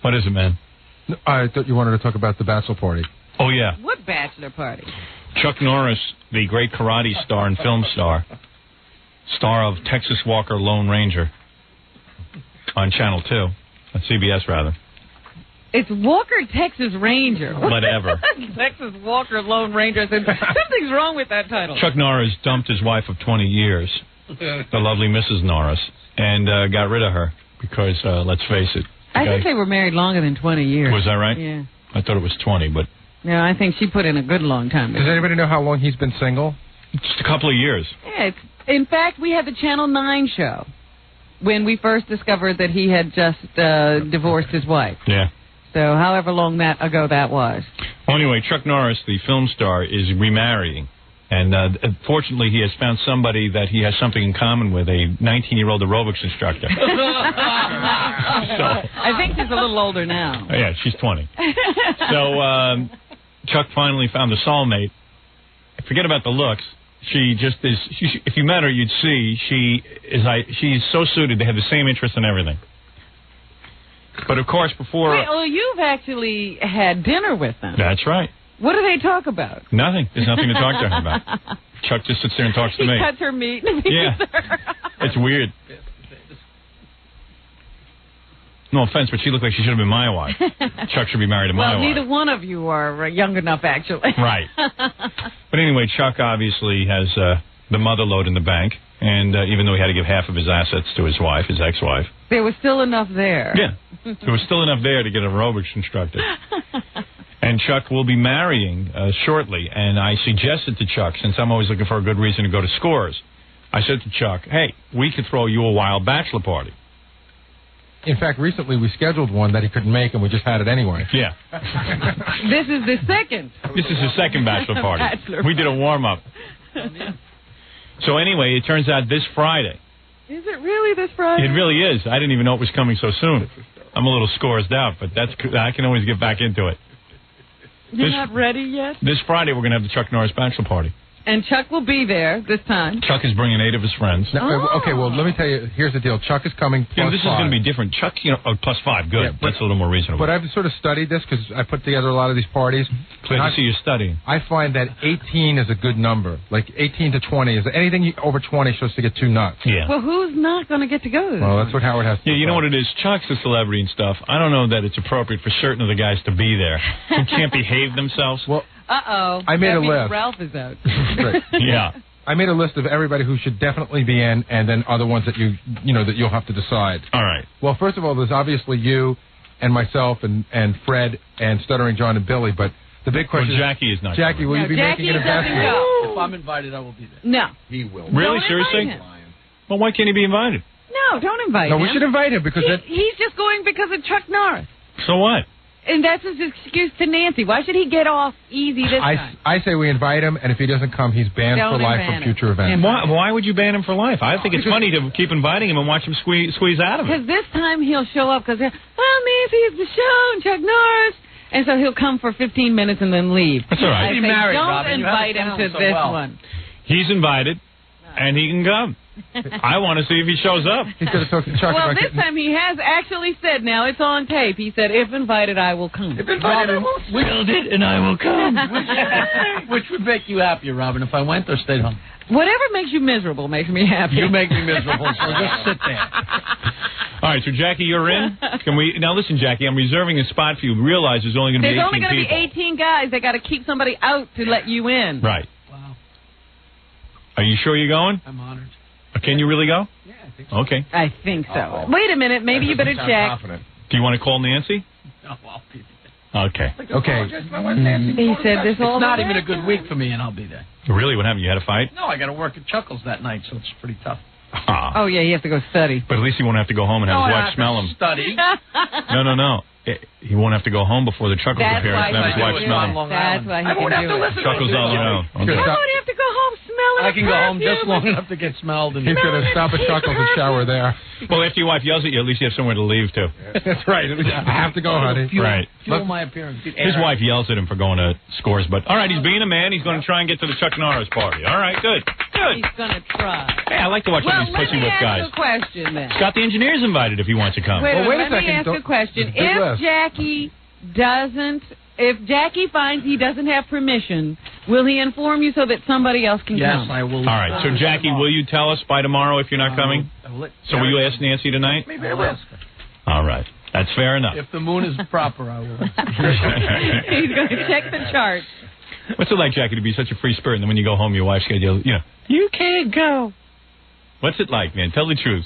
What is it, man? I thought you wanted to talk about the bachelor party. Oh, yeah. What bachelor party? Chuck Norris, the great karate star and film star of Texas Walker Lone Ranger on Channel 2, on CBS, rather. It's Walker, Texas Ranger. Whatever. Texas Walker Lone Ranger. I said, something's wrong with that title. Chuck Norris dumped his wife of 20 years, the lovely Mrs. Norris, and got rid of her because, let's face it. I think they were married longer than 20 years. Was that right? Yeah. I thought it was 20, but... No, I think she put in a good long time. Does anybody know how long he's been single? Just a couple of years. Yeah, in fact, we had the Channel 9 show when we first discovered that he had just divorced his wife. Yeah. So however long ago that was. Well, anyway, Chuck Norris, the film star, is remarrying. And fortunately, he has found somebody that he has something in common with, a 19-year-old aerobics instructor. I think she's a little older now. Yeah, she's 20. So Chuck finally found a soulmate. Forget about the looks. She just is. If you met her, you'd see she's so suited. They have the same interests in everything. But of course, before. Wait, you've actually had dinner with them. That's right. What do they talk about? Nothing. There's nothing to talk to her about. Chuck just sits there and talks to me. He cuts her meat. Yeah. It's weird. No offense, but she looked like she should have been my wife. Chuck should be married to my wife. Well, neither one of you are young enough, actually. Right. But anyway, Chuck obviously has the mother lode in the bank, and even though he had to give half of his assets to his wife, his ex-wife. There was still enough there. Yeah. There was still enough there to get an aerobics instructor. And Chuck will be marrying shortly, and I suggested to Chuck, since I'm always looking for a good reason to go to Scores, I said to Chuck, hey, we could throw you a wild bachelor party. In fact, recently we scheduled one that he couldn't make, and we just had it anyway. Yeah. This is the second. This is the second bachelor party. We did a warm-up. So anyway, it turns out this Friday. Is it really this Friday? It really is. I didn't even know it was coming so soon. I'm a little scoresed out, but I can always get back into it. You're not ready yet? This Friday, we're going to have the Chuck Norris bachelor party. And Chuck will be there this time. Chuck is bringing 8 of his friends. Now, okay, well, let me tell you, here's the deal. Chuck is coming plus 5. This is going to be different. Chuck, plus 5, good. Yeah, that's a little more reasonable. But I've sort of studied this because I put together a lot of these parties. Glad to see you studying. I find that 18 is a good number. Like 18 to 20 is anything over 20 is supposed to get too nuts. Yeah. Well, who's not going to get to go to this? Well, that's what Howard has to do. Yeah, you know what it is? Chuck's a celebrity and stuff. I don't know that it's appropriate for certain of the guys to be there who can't behave themselves. Well, I made a list. Ralph is out. Yeah. I made a list of everybody who should definitely be in, and then other ones that that you'll have to decide. All right. Well, first of all, there's obviously you and myself and Fred and Stuttering John and Billy, but the big question is Jackie is not. Jackie, will you be making an investment? If I'm invited, I will be there. No. He will. Really? Seriously? Well, why can't he be invited? No, don't invite him. No, we should invite him because he's just going because of Chuck Norris. So what? And that's his excuse to Nancy. Why should he get off easy this time? I say we invite him, and if he doesn't come, he's banned for life from future events. Why would you ban him for life? I think it's funny to keep inviting him and watch him squeeze out of it. Because this time he'll show up because, Nancy, it's the show, and Chuck Norris. And so he'll come for 15 minutes and then leave. That's all right. I say, married, don't Robin. invite him to this one. He's invited, and he can come. I want to see if he shows up. He's going to talk to Chuck Well, this time he has actually said, now it's on tape, he said, if invited, I will come. If invited, I will willed it, and I will come. Which would make you happier, Robin, if I went or stayed home? Whatever makes you miserable makes me happy. You make me miserable, so just sit there. All right, so Jackie, you're in. Now listen, Jackie, I'm reserving a spot for you. Realize there's only going to be 18 people. There's only going to be 18 guys. They got to keep somebody out to let you in. Right. Wow. Are you sure you're going? I'm honored. Can you really go? Yeah, I think so. Okay. I think so. Wait a minute. Maybe you better check. Confident. Do you want to call Nancy? No, I'll be there. Okay. Okay. He said this all It's not even a good week for me, and I'll be there. Really? What happened? You had a fight? No, I got to work at Chuckles that night, so it's pretty tough. Oh, yeah, you have to go study. But at least he won't have to go home and have his wife smell him. Study. No. He won't have to go home before the Chuckles appearance and have his wife smell him. That's why he I won't have to listen. Chuckles all around. I won't have to go home smelling I can go home perfume. just long enough to get smelled. And He's going to stop at Chuckles and shower there. Well, after your wife yells at you, at least you have somewhere to leave to. That's right. I have to go, honey. Right. Fuel my appearance. His wife yells at him for going to Scores, but all right, he's being a man. He's going to try and get to the Chuck Norris party. All right, good. He's going to try. Hey, I like to watch Well, all these let pussy me whip ask guys. you a question then. Scott the engineer's invited if he wants to come. Wait a Well, wait minute, a let me second. ask you a question. Big If list. Jackie doesn't, if Jackie finds he doesn't have permission, will he inform you so that somebody else can Yes, come? I will. All right, so Jackie, will you tell us by tomorrow if you're not coming? So will you ask Nancy tonight? Maybe I will. Ask her. All right, that's fair enough. If the moon is proper, I will. He's going to check the chart. What's it like, Jackie, to be such a free spirit, and then when you go home, your wife's got you know, you can't go. What's it like, man? Tell the truth.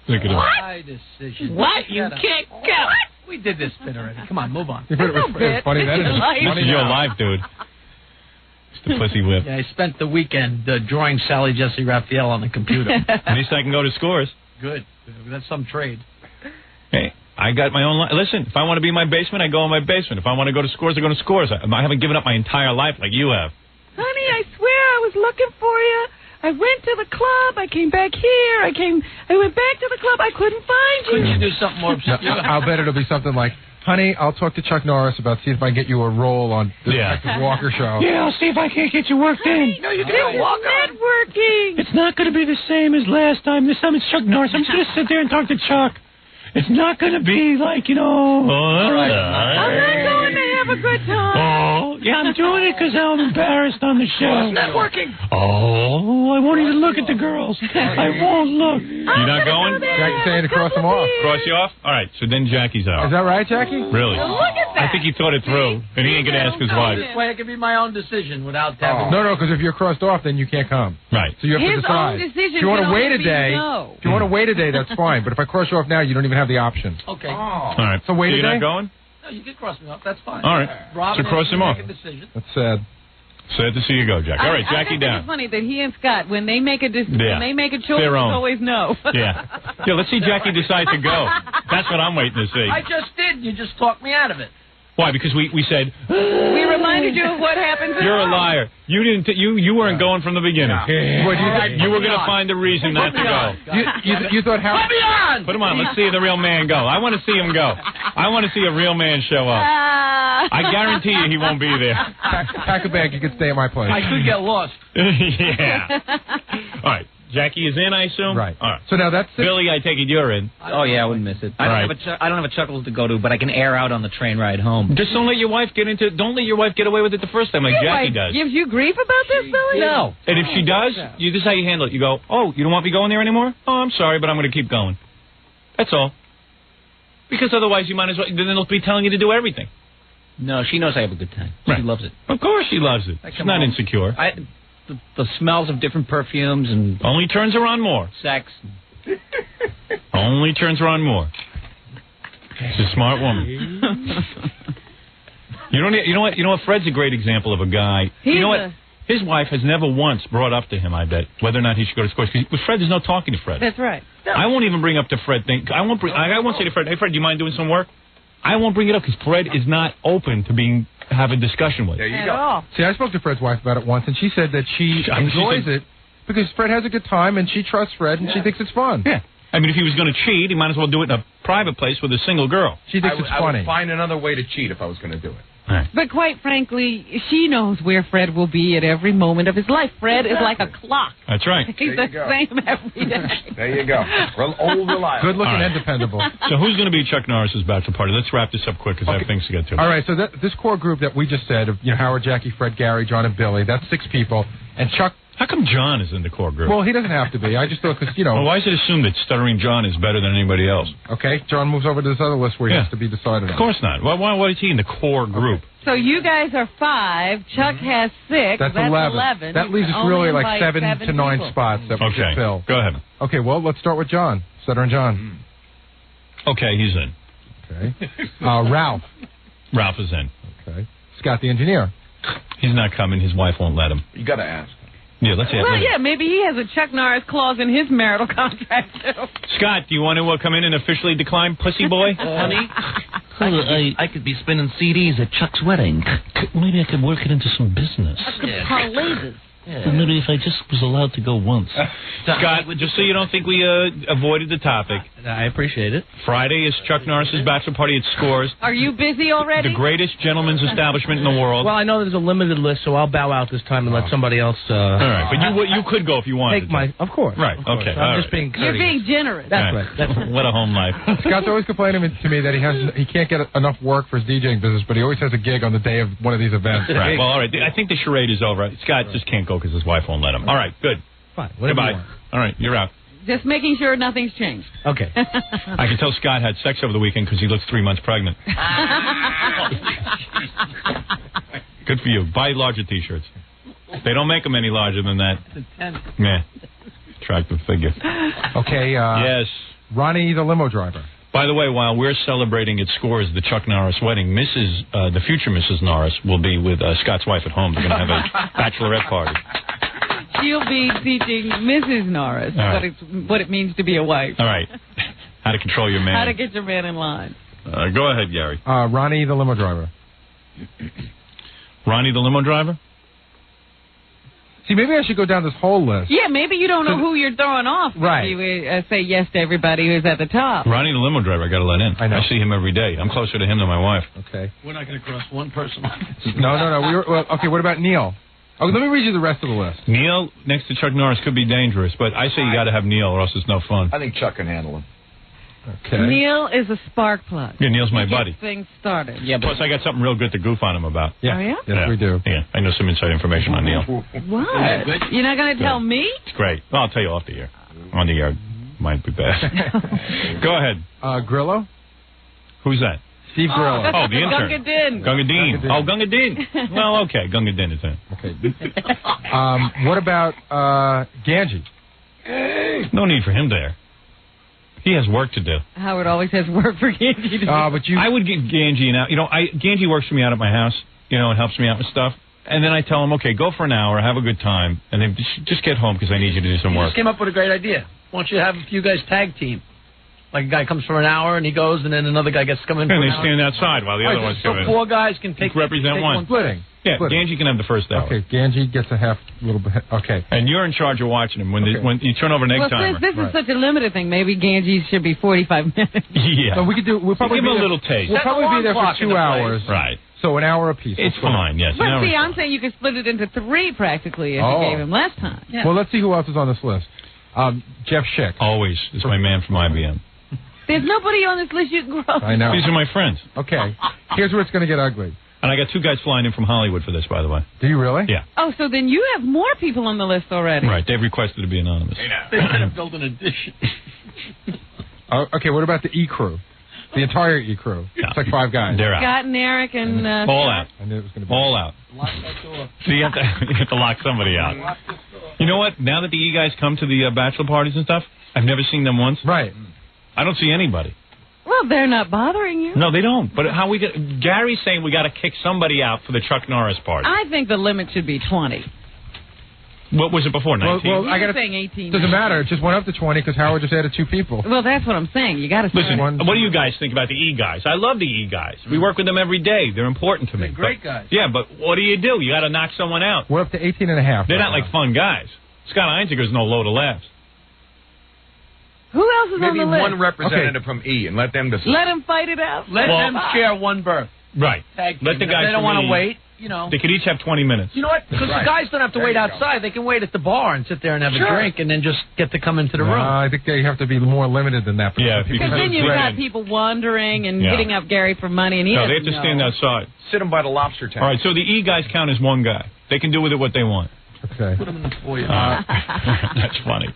Look at him. My decision. What? You can't go. We did this bit already. Come on, move on. It was funny then. It's like- This is your life, dude. It's the pussy whip. Yeah, I spent the weekend drawing Sally Jesse Raphael on the computer. At least I can go to Scores. Good. That's some trade. Hey, I got my own life. Listen, if I want to be in my basement, I go in my basement. If I want to go to Scores, I go to Scores. I haven't given up my entire life like you have. Honey, I swear I was looking for you. I went to the club. I came back here. I went back to the club. I couldn't find you. Couldn't you do something more obscure? I'll bet it'll be something like, honey, I'll talk to Chuck Norris about see if I can get you a role on the Yeah. Detective Walker show. Yeah, I'll see if I can't get you worked in. No, you didn't walk networking. It's not going to be the same as last time. This time it's Chuck Norris. I'm just going to sit there and talk to Chuck. It's not going to be like, you know. I'm not going to have a good time. Oh, yeah, I'm doing it because I'm embarrassed on the show. Networking. Oh, I won't even look at the girls. I won't look. You're not going? Jackie's saying to cross him off. Cross you off? All right, so then Jackie's out. Is that right, Jackie? Really? Look at that. I think he thought it through, and he ain't going to ask his wife. This way I can be my own decision without having... No, because if you're crossed off, then you can't come. Right. So you have to His decide. own decision If you want can to wait only a day, be no. if you want to wait a day, that's fine. But if I cross you off now, you don't even have the option. Okay. All right. So wait a you're day? not going? No, you can cross me off. That's fine. All right. Robin So cross him off. Make a decision. That's sad. Sad to see you go, Jack. All right, I Jackie think down. It's funny that he and Scott, when they make a Yeah. when they make a choice, Their it's own. always no. Yeah. Yeah, let's see Jackie decide to go. That's what I'm waiting to see. I just did. You just talked me out of it. Why? Because we said, We reminded you of what happens. you're a liar. You didn't. You weren't going from the beginning. What, You were going to find a reason not to go. You thought how? Put me on! Put him on. Let's see the real man go. I want to see him go. I want to see a real man show up. I guarantee you he won't be there. Pack a bag. You can stay at my place. I could get lost. Yeah. All right. Jackie is in, I assume? Right. All right. So now that's it. Billy, I take it you're in. Oh, yeah, I wouldn't miss it. I don't have a Chuckles to go to, but I can air out on the train ride home. Just don't let your wife get away with it the first time like Jackie does. Gives you grief about this, Billy? No. And if she does, this is how you handle it. You go, oh, you don't want me going there anymore? Oh, I'm sorry, but I'm going to keep going. That's all. Because otherwise you might as well, then they'll be telling you to do everything. No, she knows I have a good time. Right. She loves it. Of course she loves it. I She's come not home. insecure. The smells of different perfumes and Only turns her on more. sex. Only turns her on more. She's a smart woman. You know what? Fred's a great example of a guy. You know what? His wife has never once brought up to him, I bet, whether or not he should go to Scores. With Fred, there's no talking to Fred. That's right. I won't even bring up to Fred. I won't say to Fred, hey, Fred, do you mind doing some work? I won't bring it up because Fred is not open to have a discussion with. There you At go. all. See, I spoke to Fred's wife about it once, and she said that she enjoys it because Fred has a good time, and she trusts Fred, and she thinks it's fun. Yeah. I mean, if he was going to cheat, he might as well do it in a private place with a single girl. She thinks it's funny. I would find another way to cheat if I was going to do it. Right. But quite frankly, she knows where Fred will be at every moment of his life. Fred is like a clock. That's right. He's There the you go. same every day. There you go. Old reliable. Good looking All right. and dependable. So who's going to be Chuck Norris's bachelor party? Let's wrap this up quick because I have things to get to. All right, so this core group that we just said of Howard, Jackie, Fred, Gary, John, and Billy, that's 6 people. And Chuck, How come John is in the core group? well, he doesn't have to be. I just thought because, Well, why is it assumed that Stuttering John is better than anybody else? okay, John moves over to this other list where he Yeah. has to be decided on. Of course not. Why is he in the core group? So you guys are 5. Chuck has 6. That's 11. That leaves us Only really like invite 7 to 9 people. spots that we Okay. should fill. Go ahead. Okay, well, let's start with John. Stuttering John. Okay, he's in. Okay. Ralph. Ralph is in. Okay. Scott the engineer. He's not coming. His wife won't let him. You got to ask. Yeah, let's see. Well, yeah, maybe he has a Chuck Norris clause in his marital contract, too. Scott, do you want to come in and officially decline Pussy Boy? Honey, I could be spinning CDs at Chuck's wedding. Maybe I could work it into some business. Maybe if I just was allowed to go once. Scott, just so you don't think we avoided the topic, I appreciate it. Friday is Chuck Norris's bachelor party at Scores. Are you busy already? The greatest gentleman's establishment in the world. Well, I know there's a limited list, so I'll bow out this time and let somebody else. All right, but you could go if you wanted. Take my, of course. Right. Of course. Okay. I'm all just right. being You're courteous. being generous. That's right. That's What a home life. Scott's always complaining to me that he can't get enough work for his DJing business, but he always has a gig on the day of one of these events. Right. Well, all right. I think the charade is over. Scott just can't go because his wife won't let him. All right. Good. Fine. Goodbye. All right. You're out. Just making sure nothing's changed. Okay. I can tell Scott had sex over the weekend because he looks 3 months pregnant. Good for you. Buy larger T-shirts. They don't make them any larger than that. Meh. Attractive figure. Okay. Yes. Ronnie, the limo driver. By the way, while we're celebrating at Scores the Chuck Norris wedding, the future Mrs. Norris will be with Scott's wife at home. They're going to have a bachelorette party. She'll be teaching Mrs. Norris what it means to be a wife. All right. How to control your man. How to get your man in line. Go ahead, Gary. Ronnie, the limo driver. Ronnie, the limo driver? See, maybe I should go down this whole list. Yeah, maybe you don't know who you're throwing off. Right. If you say yes to everybody who's at the top. Ronnie, the limo driver, I got to let in. I know. I see him every day. I'm closer to him than my wife. Okay. We're not going to cross one person. No. Okay, what about Neil? Oh, let me read you the rest of the list. Neil, next to Chuck Norris, could be dangerous, but I say you got to have Neil or else it's no fun. I think Chuck can handle him. Okay. Neil is a spark plug. Yeah, Neil's my He buddy. gets things started. Yeah, Plus, I got something real good to goof on him about. Yeah. Oh, yeah? Yes, we do. Yeah, I know some inside information on Neil. What? You're not going to tell me? It's great. Well, I'll tell you off the air. On the air might be best. Go ahead. Grillo? Who's that? Steve Grillo. Oh, the intern. Gunga Din. Gunga Din. Gunga Din. Oh, Gunga Din. Well, okay. Gunga Din is in. Okay. What about Ganji? No need for him there. He has work to do. Howard always has work for Ganji to do. But you... I would give Ganji an hour. Ganji works for me out at my house, and helps me out with stuff. And then I tell him, okay, go for an hour, have a good time, and then just get home because I need you to do some You work. just came up with a great idea. Why don't you have a few guys tag team? Like a guy comes for an hour and he goes, and then another guy gets to come in for And an they hour. stand outside while the other ones so come in. 4 guys can take Represent one. Splitting. Yeah, Splitting. Ganji can have the first hour. Okay, Ganji gets a half little bit. Okay. And you're in charge of watching him when you turn over an egg Well, timer. since this is such a limited thing, maybe Ganji should be 45 minutes. Yeah. So we could do. We'll probably Give him be a there- little taste. We'll probably be there for 2 hours. Right. So an hour apiece. It's fine, yes. But an hour see, is I'm fine. saying you could split it into 3 practically if Oh. you gave him less time. Well, let's see who else is on this list. Jeff Schick. Always is my man from IBM. There's nobody on this list you can grow. I know. These are my friends. Okay. Here's where it's going to get ugly. And I got 2 guys flying in from Hollywood for this, by the way. Do you really? Yeah. Oh, so then you have more people on the list already. Right. They've requested to be anonymous. They could have built an addition. Okay. What about the E crew? The entire E crew. No. It's like 5 guys. They're out. Scott and Eric and... All out. I knew it was going to be. All out. Lock that door. So you have to lock somebody out. You know what? Now that the E guys come to the bachelor parties and stuff, I've never seen them once. Right. I don't see anybody. Well, they're not bothering you. No, they don't. But how we get? Gary's saying we got to kick somebody out for the Chuck Norris party. I think the limit should be 20. What was it before? 19. Well, You I were gotta- saying 18. Doesn't matter. It just went up to 20 because Howard just added 2 people. Well, that's what I'm saying. You got to Listen, One- what do you guys think about the E guys? I love the E guys. We work with them every day. They're important to me. They're great But- guys. Yeah, but what do? You got to knock someone out. We're up to 18 and a half. They're right not like now. fun guys. Scott Einzinger's no load of laughs. Who else is Maybe on the list? one representative from E and let them decide. Let him fight it out. Let Well- them share one berth. Right. Tag Let the team. guys If they don't from want E- to wait, you know. They could each have 20 minutes. You know what? Because Right. the guys don't have to There wait you go. outside. They can wait at the bar and sit there and have a drink and then just get to come into the room. I think they have to be more limited than that. Yeah, People Because because then it's you've red. got people wandering and Yeah. hitting up Gary for money, and he No, they have doesn't to stand know. outside. Sit them by the lobster tank. All right, so the E guys count as one guy. They can do with it what they want. Okay. Put them in the foyer. That's funny.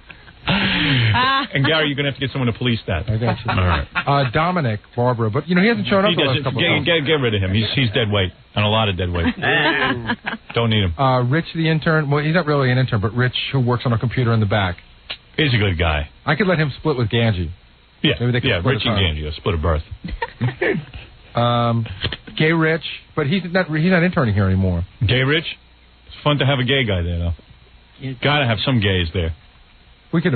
And Gary, you're going to have to get someone to police that. I got you. All right. Dominic Barbara, but he hasn't shown up He the last doesn't. couple of times. Get rid of him. He's dead weight, and a lot of dead weight. Don't need him. Rich, the intern. Well, he's not really an intern, but Rich, who works on a computer in the back. He's a good guy. I could let him split with Ganji. Yeah, Maybe they can split Rich a and time. Ganji, a split a berth. Gay Rich, but he's not interning here anymore. Gay Rich? It's fun to have a gay guy there, though. Got to have some gays there. We could.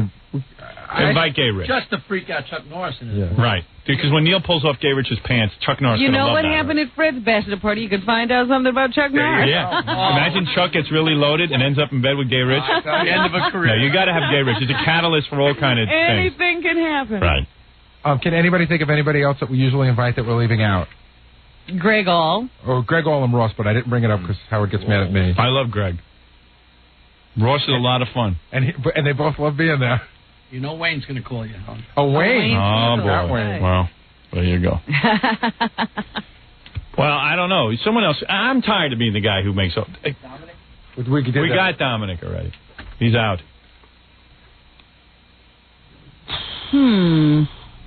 Invite Gay Rich. Just to freak out Chuck Norris. Right. Because when Neil pulls off Gay Rich's pants, Chuck Norris You is going to know love what that. happened at Fred's bachelor party? You could find out something about Chuck Norris. Yeah. Imagine Chuck gets really loaded and ends up in bed with Gay Rich. The end of a career. No, you got to have Gay Rich. It's a catalyst for all kind of things. Anything can happen. Right. Can anybody think of anybody else that we usually invite that we're leaving out? Greg All. Or Greg All and Ross, but I didn't bring it up because Howard gets mad at me. I love Greg. Ross is a lot of fun. And they both love being there. You know Wayne's going to call you. Huh? Oh, Wayne. Oh, boy. That Wayne. Well, there you go. Well, I don't know. Someone else. I'm tired of being the guy who makes up. We got Dominic already. He's out.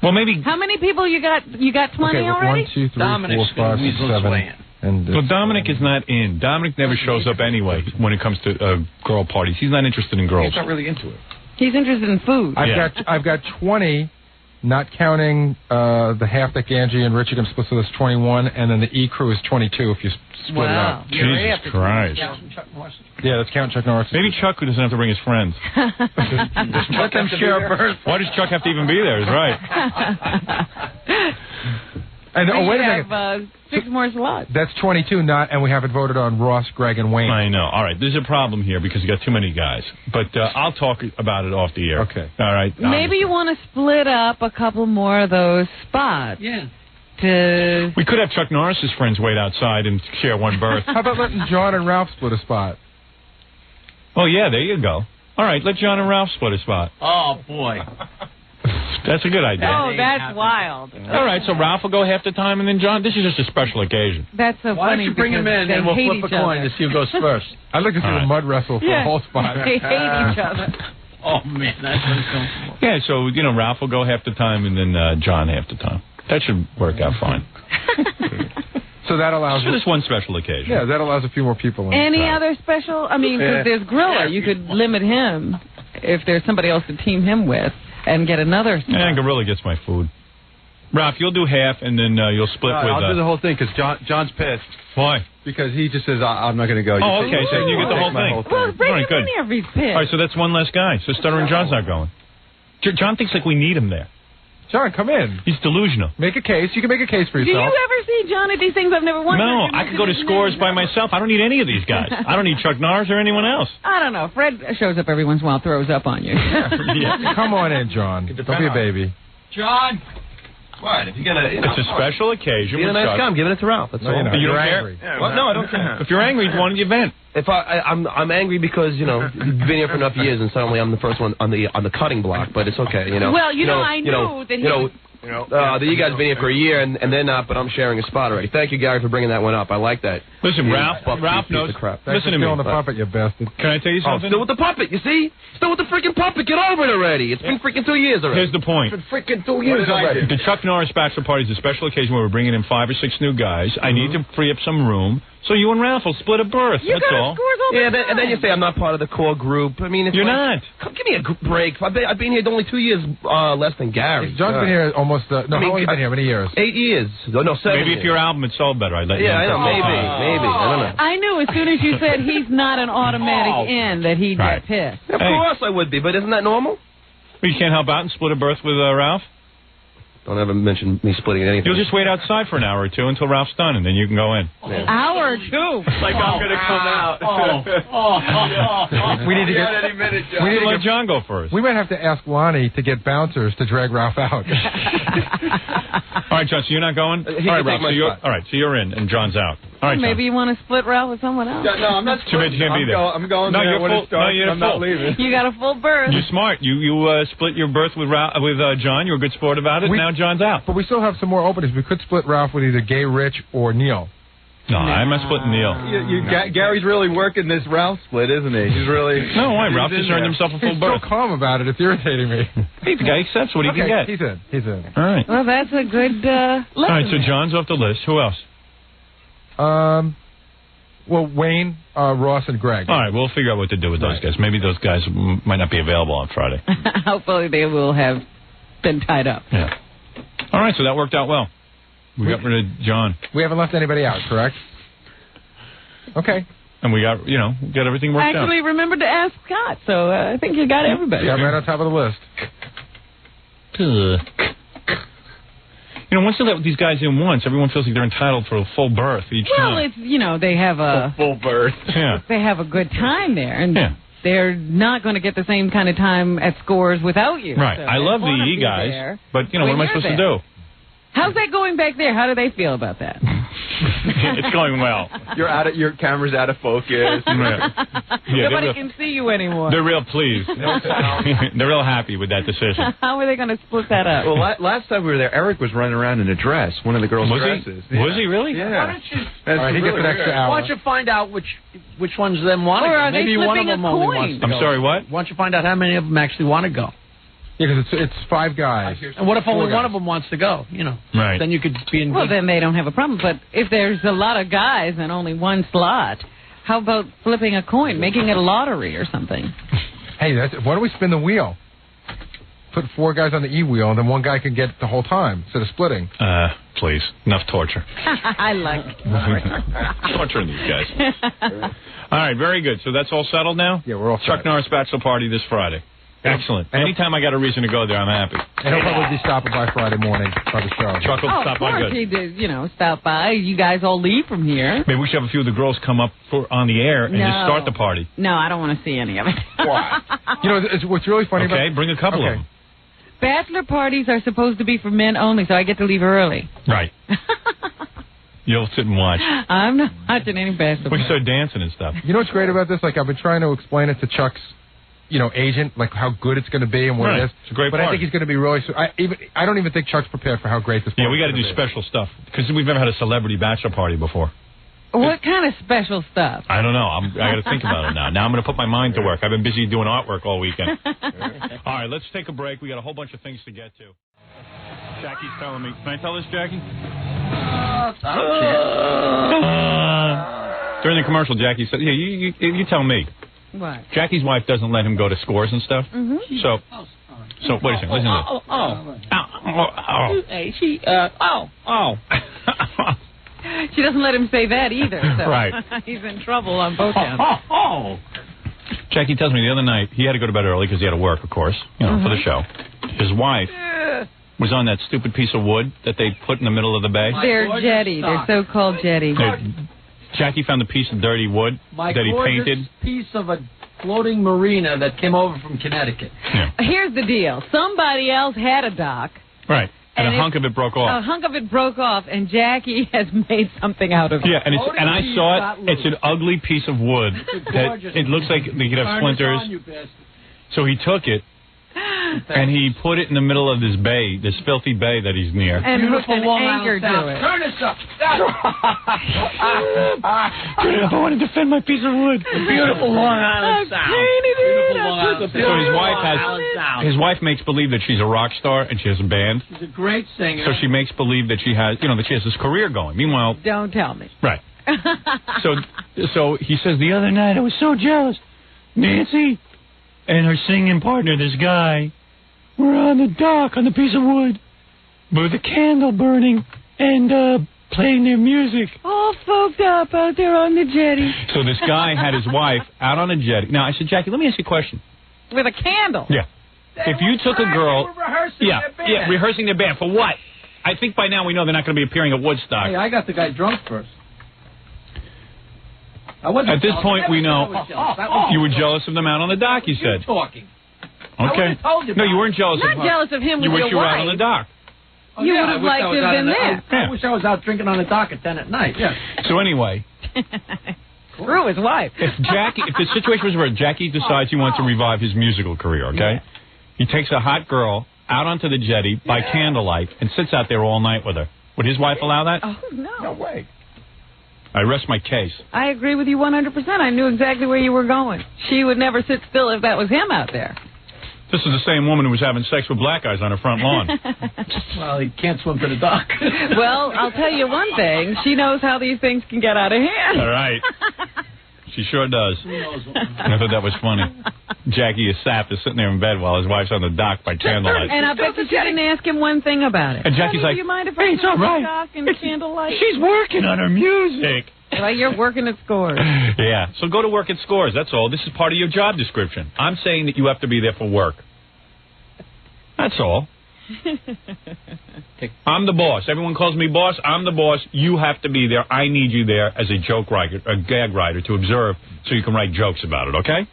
Well, maybe. How many people you got? You got 20 already? 1, 2, 3, Dominic's 4, 5, 6, 7. And Well, Dominic is not in. Dominic never shows up anyway when it comes to girl parties. He's not interested in girls. He's not really into it. He's interested in food. I've got 20, not counting the half that Ganji and Richard can split, so that's 21, and then the E crew is 22 if you split it up. Jesus Christ. Yeah, let's count Chuck Norris. Maybe Chuck doesn't have to bring his friends. Let them share a birth. Why does Chuck have to even be there? Is right. And we wait a have second. 6 more slots. That's 22, and we haven't voted on Ross, Greg, and Wayne. I know. All right, there's a problem here because you got too many guys. But I'll talk about it off the air. Okay. All right. Maybe you want to split up a couple more of those spots. Yeah. We could have Chuck Norris's friends wait outside and share one berth. How about letting John and Ralph split a spot? Oh, yeah, there you go. All right, let John and Ralph split a spot. Oh, boy. That's a good idea. Oh, that's wild. All right, so Ralph will go half the time, and then John. This is just a special occasion. That's so Why funny. don't you bring him in because and we'll they hate flip a each coin other. to see who goes first. I'd like to see All a right. mud wrestle for a whole spot. They hate each other. Oh, man, that's uncomfortable. Yeah, so, Ralph will go half the time, and then John half the time. That should work out fine. So that allows... So just one special occasion. Yeah, that allows a few more people in. Any other special? I mean, because there's Grilla. You could limit him if there's somebody else to team him with and get another spot. Yeah, Gorilla gets my food. Ralph, you'll do half, and then you'll split with... I'll do the whole thing because John's pissed. Why? Because he just says, I'm not going to go. Oh, okay, so you get the whole thing. Well, bring All right, him good. in here if he's pissed. All right, so that's one less guy. So Stuttering John's not going. John thinks like we need him there. John, come in. He's delusional. Make a case. You can make a case for Do you yourself. ever see John at these things? I've never wondered. No, I could go to Scores by myself. I don't need any of these guys. I don't need Chuck Norris or anyone else. I don't know. Fred shows up every once in a while, throws up on you. Yeah. Come on in, John. Don't be a baby. John. What? If you're gonna, It's a special occasion. be a with nice Chuck. guy. I'm giving it to Ralph. That's all. you're not. But you don't You're care? angry. Well, no, I don't care. If you're angry, why don't you vent? If I'm angry because you've been here for enough years, and suddenly I'm the first one on the cutting block. But it's okay, Well, I knew that he was... you guys been here for a year and they're not, but I'm sharing a spot already. Thank you, Gary, for bringing that one up. I like that. Listen, You Ralph buff piece knows. of crap. Thanks Listen for to me. stealing the puppet, you bastard. Can I tell you Oh, something? still with the puppet, you see? Still with the freaking puppet. Get over it already. It's been freaking 2 years already. Here's the point. Freaking 2 years already. The Chuck Norris bachelor party is a special occasion where we're bringing in 5 or 6 new guys. I need to free up some room, so you and Ralph will split a berth. You That's got all. scores all the Yeah, time. and then you say I'm not part of the core group. I mean, it's You're like, not. Come, give me a break. I've been here only 2 years less than Gary. John's been here almost... no, I mean, how long have you been here? How many years? 8 years. No, 7 Maybe years. if your album had sold better, I'd let you Yeah, I in. know. Maybe. I don't know. I knew as soon as you said he's not an automatic in that he'd Right. get pissed. Of course I would be, but isn't that normal? You can't help out and split a berth with Ralph? Don't ever mention me splitting anything. You'll just wait outside for an hour or two until Ralph's done, and then you can go in. Hour or two. Like I'm going to come out. We need to get... any minute, John. We need to Let get... John go first. We might have to ask Lonnie to get bouncers to drag Ralph out. All right, John, so you're not going? He All can right, take Ralph, my so you're, spot. all right, so you're in, and John's out. All right, Maybe you want to split Ralph with someone else. No, I'm not. Too bad you can't be there. I'm going No, there you're when full. it starts. No, you're I'm not full. leaving. You got a full berth. You're smart. You split your berth with John. You were a good sport about it. Now John's out. But we still have some more openings. We could split Ralph with either Gay Rich or Neil. No, I'm not splitting Neil. Gary's really working this Ralph split, isn't he? He's really. No, why? he's Ralph in just earned there. himself a full He's so berth. calm about it. It's irritating me. Hey, the guy accepts what he can get. He's in. He's in. All right. Well, that's a good lesson. All right, so John's off the list. Who else? Well, Wayne, Ross, and Greg. All right, we'll figure out what to do with those guys. Maybe those guys might not be available on Friday. Hopefully they will have been tied up. Yeah. All right, so that worked out well. We got rid of John. We haven't left anybody out, correct? Okay. And we got, got everything worked out. Actually, remembered to ask Scott, so I think you got everybody. Yeah, right on top of the list. You know, once you let these guys in once, everyone feels like they're entitled for a full berth each time. Well, it's, you know, they have a Full berth. Yeah. they have a good time there, and Yeah. they're not going to get the same kind of time at Scores without you. Right. So I they love the wanna E be guys, there. but, you know, what am I When supposed you're to do? How's that going back there? How do they feel about that? It's going well. Your camera's out of focus. Yeah, Nobody can see you anymore. they're real pleased. They're real happy with that decision. How are they going to split that up? Well, last time we were there, Eric was running around in a dress, one of the girls' Was dresses. he? Was he really? Yeah. Why don't you? That's All right, he gets really an extra weird. hour. Why don't you find out which ones of them want to Or go? are they Maybe one of flipping a them only coin? wants to I'm go. sorry, what? Why don't you find out how many of them actually want to go? Yeah, because it's 5 guys. And what if only Four one guys. of them wants to go? You know, Right. then you could be in. Well, good- then they don't have a problem. But if there's a lot of guys and only one slot, how about flipping a coin, making it a lottery or something? Hey, why don't we spin the wheel? Put 4 guys on the E wheel, and then one guy can get the whole time instead of splitting. Please. Enough torture. I like Torturing these guys. All right, very good. So that's all settled now? Yeah, we're all Chuck set. Norris bachelor party this Friday. Excellent. Anytime I got a reason to go there, I'm happy. And he'll probably be stopping by Friday morning by the show. Chuck will Oh, stop of by course good. he did. You know, stop by. You guys all leave from here. Maybe we should have a few of the girls come up on the air and just No. start the party. No, I don't want to see any of it. Why? You know, what's really funny Okay, about... bring a couple of Okay. them. Bachelor parties are supposed to be for men only, so I get to leave early. Right. You'll sit and watch. I'm not watching any bachelor We can parties. start dancing and stuff. You know what's great about this? Like, I've been trying to explain it to Chuck's, agent, like how good it's going to be and what Right. it is. It's a great But I party. think he's going to be really... I don't even think Chuck's prepared for how great this Yeah, party we got to is do gonna be. special stuff because we've never had a celebrity bachelor party before. What kind of special stuff? I don't know. I got to think about it now. Now I'm going to put my mind to work. I've been busy doing artwork all weekend. All right, let's take a break. We got a whole bunch of things to get to. Jackie's telling me. Can I tell this, Jackie? During the commercial, Jackie said, "Yeah, you tell me." What? Jackie's wife doesn't let him go to Scores and stuff. Mm-hmm. So wait a second. Listen to this. She doesn't let him say that either. So Right. He's in trouble on both ends. Jackie tells me the other night he had to go to bed early because he had to work, of course, for the show. His wife was on that stupid piece of wood that they put in the middle of the bay. They're jetty. They're so-called jetty. Jackie found a piece of dirty wood My that he gorgeous painted. piece of a floating marina that came over from Connecticut. Yeah. Here's the deal. Somebody else had a dock. Right. And And a hunk of it broke A off. hunk of it broke off, and Jackie has made something out of it. Yeah, and I Floating saw piece got it. It's an ugly piece of wood that gorgeous it looks like they could have Turn splinters. this on, you bastard. So he took it and he put it in the middle of this bay, this filthy bay that he's near. And hooked Beautiful an Long anchor Island Sound. to it. Turn this up. I want to defend my piece of wood. Beautiful Long Island Sound. Beautiful Long Island So his wife Island Sound. his wife makes believe that she's a rock star and she has a band. She's a great singer. So she makes believe that she has, that she has this career going. Meanwhile, Don't tell me. right. So he says the other night I was so jealous. Nancy and her singing partner, this guy, were on the dock on the piece of wood with a candle burning and playing their music. All folked up out there on the jetty So this guy had his wife out on a jetty. Now I said, Jackie, let me ask you a question. with a candle. Yeah. If you took a girl, They were rehearsing their band. yeah, rehearsing their band for what? I think by now we know they're not going to be appearing at Woodstock. Hey, I got the guy drunk first. I wasn't At this jealous. point, I we never know said I was jealous. That was you were jealous of them out on the dock. You you said. talking. I Okay. would've told you No, about you weren't jealous Not of her. jealous of him You with wish your you were wife. out on the dock. Oh, You yeah, would I have wish liked I was to have out been on the- there. Yeah. I wish I was out drinking on the dock at 10 at night. Yeah. So anyway, Screw his wife. if the situation was where Jackie decides he wants to revive his musical career, okay, he takes a hot girl out onto the jetty by candlelight and sits out there all night with her. Would his wife allow that? Oh, no. way. I rest my case. I agree with you 100%. I knew exactly where you were going. She would never sit still if that was him out there. This is the same woman who was having sex with black guys on her front lawn. Well, he can't swim to the dock. Well, I'll tell you one thing. She knows how these things can get out of hand. All right. She sure does. I thought that was funny. Jackie, is sapped, is sitting there in bed while his wife's on the dock by candlelight. And I bet you she didn't ask him one thing about it. And Jackie's Honey, like, do you mind if "Hey, I it's all sit on the right. dock in candlelight? She's working on her music. Well, you're working at Scores. Yeah, so go to work at Scores, that's all. This is part of your job description. I'm saying that you have to be there for work. That's all. I'm the boss. Everyone calls me boss. I'm the boss. You have to be there. I need you there as a joke writer, a gag writer to observe so you can write jokes about it, okay?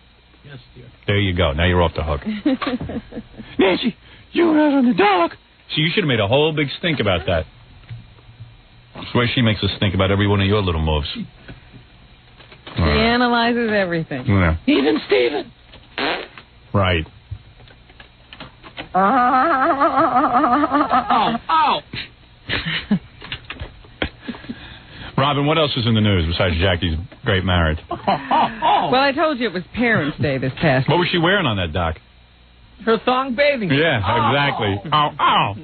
Yes, dear. There you go. Now you're off the hook. Nancy, you were out on the dock. So you should have made a whole big stink about that. I swear she makes us think about every one of your little moves. She analyzes everything. Yeah. Even Steven. Right. Ow. Robin, what else is in the news besides Jackie's great marriage? Well, I told you it was Parents' Day this past What was she wearing on that dock? Her thong bathing suit. Yeah, exactly. Ow.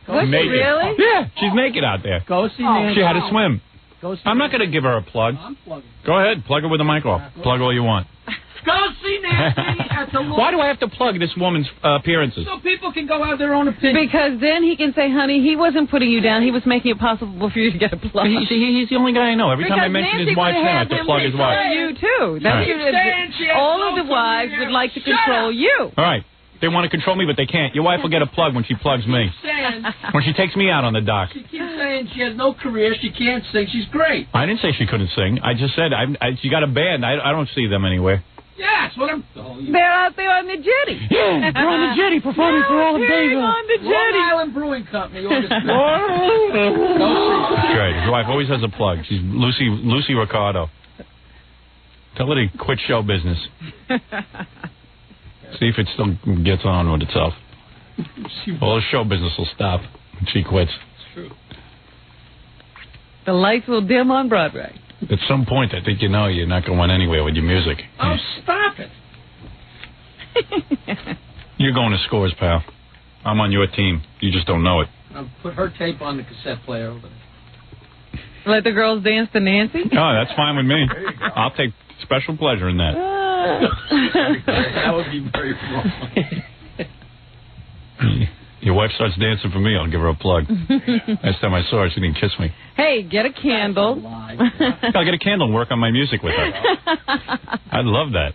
Was she Naked. really? Yeah, she's naked out there. Go see Nancy. She had to swim. Go see I'm not going to give her a plug. I'm plugging. Go ahead, plug her with the mic off. Plug all you want. Go see Nancy at the Why do I have to plug this woman's appearances? So people can go out their own opinion. Because then he can say, honey, he wasn't putting you down. He was making it possible for you to get a plug. He's the only guy I know. Every time I mention Nancy his wife's would name, I have have to him plug his wife. control you, too. That's Right. all of the wives would like to control you. All right. They want to control me, but they can't. Your wife will get a plug when she plugs me. When she takes me out on the dock. She keeps saying she has no career, she can't sing, she's great. I didn't say she couldn't sing. I just said she got a band. I don't see them anywhere. Yes, what I'm... They're out there on the jetty. Yeah, they're on the jetty performing for all the They're babies. on the Long jetty. Island Brewing Company. Go see. Great. His wife always has a plug. She's Lucy Ricardo. Tell her to quit show business. See if it still gets on with itself. All the show business will stop when she quits. It's true. The lights will dim on Broadway. At some point, I think you know you're not going anywhere with your music. Oh, stop it. You're going to Scores, pal. I'm on your team. You just don't know it. I'll put her tape on the cassette player over there. Let the girls dance to Nancy? Oh, that's fine with me. I'll take special pleasure in that. That would be very wrong. Your wife starts dancing for me, I'll give her a plug. Last time I saw her, she didn't kiss me. Hey, get a candle. I'll get a candle and work on my music with her. I'd love that.